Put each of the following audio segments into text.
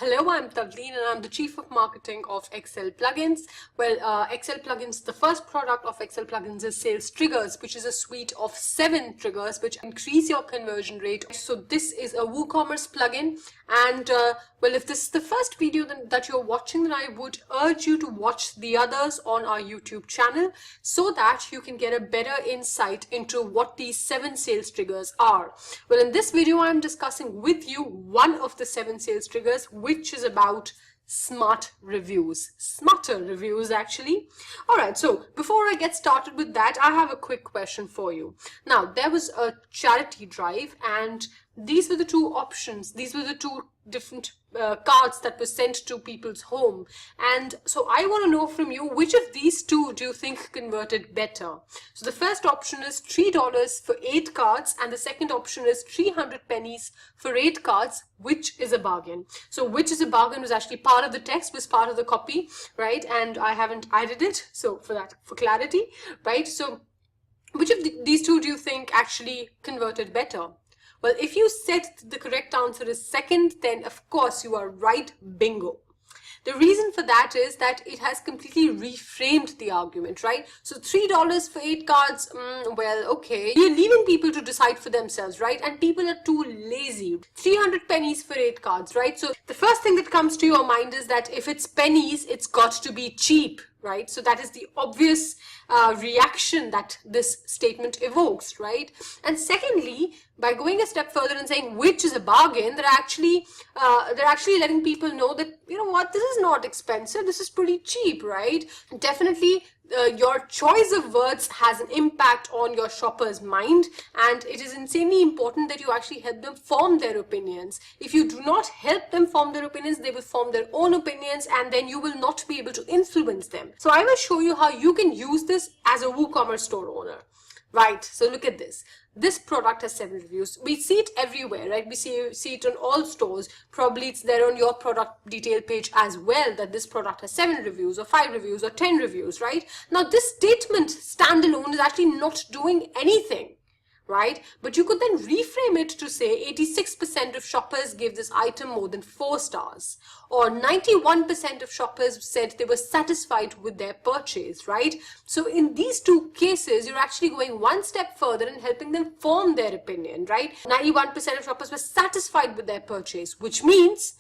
Hello, I'm Tavleen and I'm the Chief of Marketing of Excel Plugins. Well, Excel Plugins, the first product of Excel Plugins is Sales Triggers, which is a suite of 7 triggers which increase your conversion rate. So this is a WooCommerce plugin, and well, if this is the first video that you're watching, then I would urge you to watch the others on our YouTube channel so that you can get a better insight into what these 7 sales triggers are. Well, in this video, I'm discussing with you one of the 7 sales triggers, which is about smart reviews, smarter reviews actually. All right, so before I get started with that, I have a quick question for you. Now, there was a charity drive and these were the two options. These were the two different cards that were sent to people's home. And so I want to know from you, which of these two do you think converted better? So the first option is $3 for 8 cards and the second option is 300 pennies for 8 cards, which is a bargain. So which is a bargain was actually part of the text, was part of the copy, right? And I haven't added it, so for clarity, right? So which of these two do you think actually converted better? Well, if you said the correct answer is second, then of course you are right, bingo. The reason for that is that it has completely reframed the argument, right? So $3 for 8 cards, well, okay. You're leaving people to decide for themselves, right? And people are too lazy. 300 pennies for 8 cards, right? So the first thing that comes to your mind is that if it's pennies, it's got to be cheap, right? So that is the obvious reaction that this statement evokes, right? And secondly, by going a step further and saying which is a bargain, they're actually letting people know that, you know what, this is not expensive, this is pretty cheap, right? Definitely your choice of words has an impact on your shopper's mind, and it is insanely important that you actually help them form their opinions. If you do not help them form their opinions, they will form their own opinions and then you will not be able to influence them. So I will show you how you can use this as a WooCommerce store owner. Right, so look at this. This product has 7 reviews. We see it everywhere, right? We see it on all stores. Probably it's there on your product detail page as well, that this product has 7 reviews or 5 reviews or 10 reviews, right? Now this statement standalone is actually not doing anything, right? But you could then reframe it to say 86% of shoppers gave this item more than 4 stars, or 91% of shoppers said they were satisfied with their purchase, right? So in these two cases, you're actually going one step further and helping them form their opinion, right? 91% of shoppers were satisfied with their purchase, which means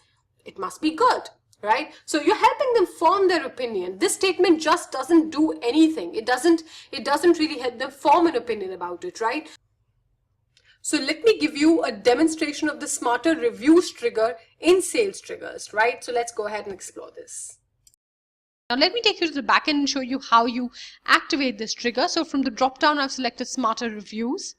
it must be good, right? So you're helping them form their opinion. This statement just doesn't do anything. It doesn't really help them form an opinion about it, right? So let me give you a demonstration of the smarter reviews trigger in sales triggers, right? So let's go ahead and explore this. Now let me take you to the back end and show you how you activate this trigger. So from the drop down, I've selected smarter reviews.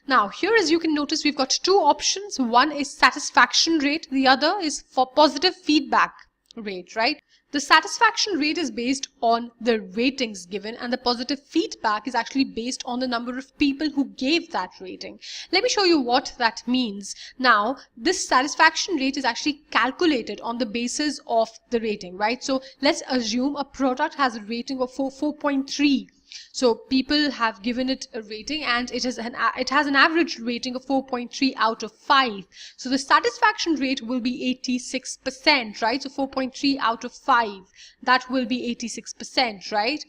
Now here, as you can notice, we've got 2 options. One is satisfaction rate. The other is for positive feedback rate, right? The satisfaction rate is based on the ratings given, and the positive feedback is actually based on the number of people who gave that rating. Let me show you what that means. Now, this satisfaction rate is actually calculated on the basis of the rating, right? So let's assume a product has a rating of 4.3. So people have given it a rating and it has an average rating of 4.3 out of 5. So the satisfaction rate will be 86%, right? So 4.3 out of 5, that will be 86%, right?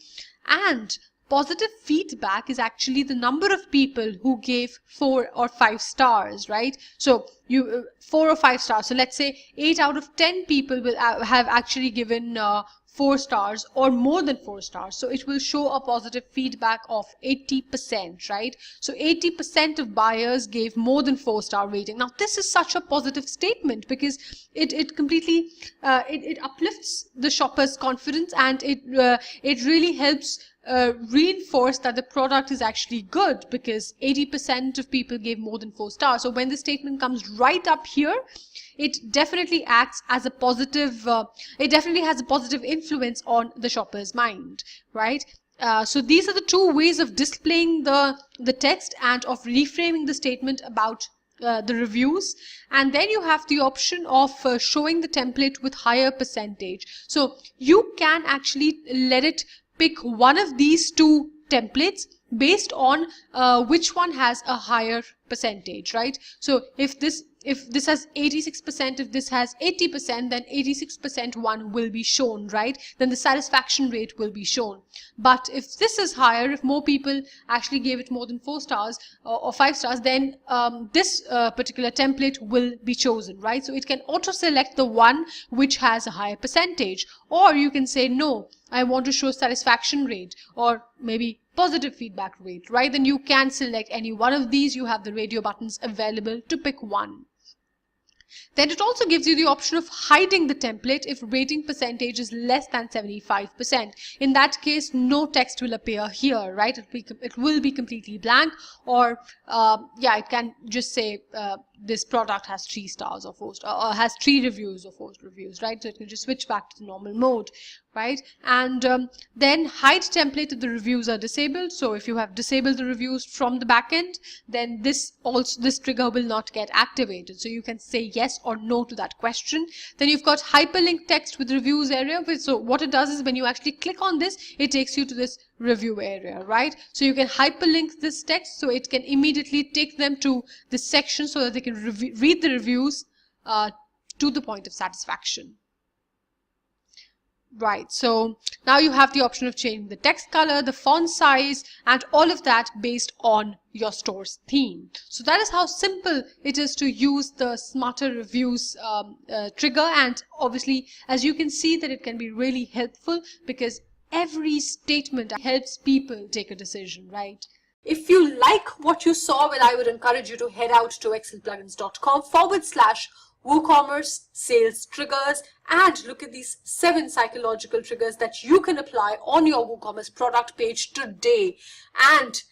And positive feedback is actually the number of people who gave 4 or 5 stars, right? So you 4 or 5 stars. So let's say 8 out of 10 people will have actually given 4 stars or more than 4 stars. So it will show a positive feedback of 80%, right? So 80% of buyers gave more than 4-star rating. Now this is such a positive statement because it completely it uplifts the shopper's confidence, and it really helps reinforce that the product is actually good because 80% of people gave more than 4 stars. So when the statement comes right up here, it definitely acts as a positive, it definitely has a positive influence on the shopper's mind, right? So these are the 2 ways of displaying the text and of reframing the statement about the reviews. And then you have the option of showing the template with higher percentage. So you can actually let it pick one of these 2 templates based on which one has a higher percentage, right? So if this has 86%, if this has 80%, then 86% one will be shown, right? Then the satisfaction rate will be shown. But if this is higher, if more people actually gave it more than 4 stars or 5 stars, then this particular template will be chosen, right? So it can auto select the one which has a higher percentage, or you can say no, I want to show satisfaction rate or maybe positive feedback rate, right? Then you can select any one of these. You have the radio buttons available to pick one. Then it also gives you the option of hiding the template if rating percentage is less than 75%. In that case, no text will appear here, right? It will be completely blank, or yeah, it can just say this product has 3 stars or 4 stars, or has 3 reviews or 4 reviews, right? So it can just switch back to the normal mode, right? And then hide template if the reviews are disabled. So if you have disabled the reviews from the backend, then this trigger will not get activated. So you can say yes or no to that question. Then you've got hyperlink text with reviews area. So what it does is when you actually click on this, it takes you to this review area, right? So you can hyperlink this text so it can immediately take them to this section so that they can read the reviews to the point of satisfaction. Right, so now you have the option of changing the text color, the font size, and all of that based on your store's theme. So that is how simple it is to use the Smarter Reviews trigger. And obviously, as you can see, that it can be really helpful because every statement helps people take a decision, right? If you like what you saw, well, I would encourage you to head out to excelplugins.com/WooCommerce sales triggers and look at these 7 psychological triggers that you can apply on your WooCommerce product page today and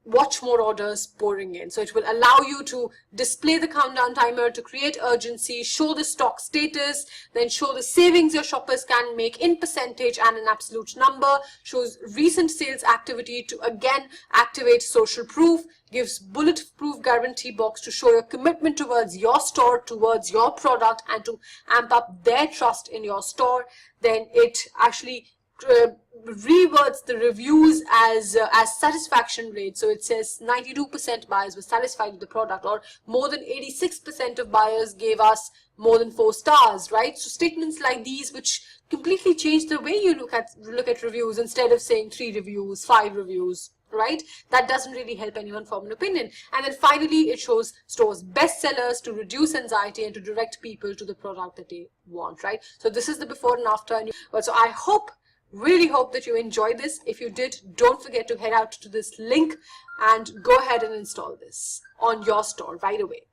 watch more orders pouring in. So it will allow you to display the countdown timer, to create urgency, show the stock status, then show the savings your shoppers can make in percentage and an absolute number, shows recent sales activity to again activate social proof, gives bulletproof guarantee box to show your commitment towards your store, towards your product, and to amp up their trust in your store. Then it actually rewords the reviews as satisfaction rate. So it says 92% buyers were satisfied with the product, or more than 86% of buyers gave us more than 4 stars, right? So statements like these which completely change the way you look at reviews. Instead of saying 3 reviews, 5 reviews, right? That doesn't really help anyone form an opinion. And then finally, it shows stores' best sellers to reduce anxiety and to direct people to the product that they want, right? So this is the before and after. And so I really hope that you enjoyed this. If you did, don't forget to head out to this link and go ahead and install this on your store right away.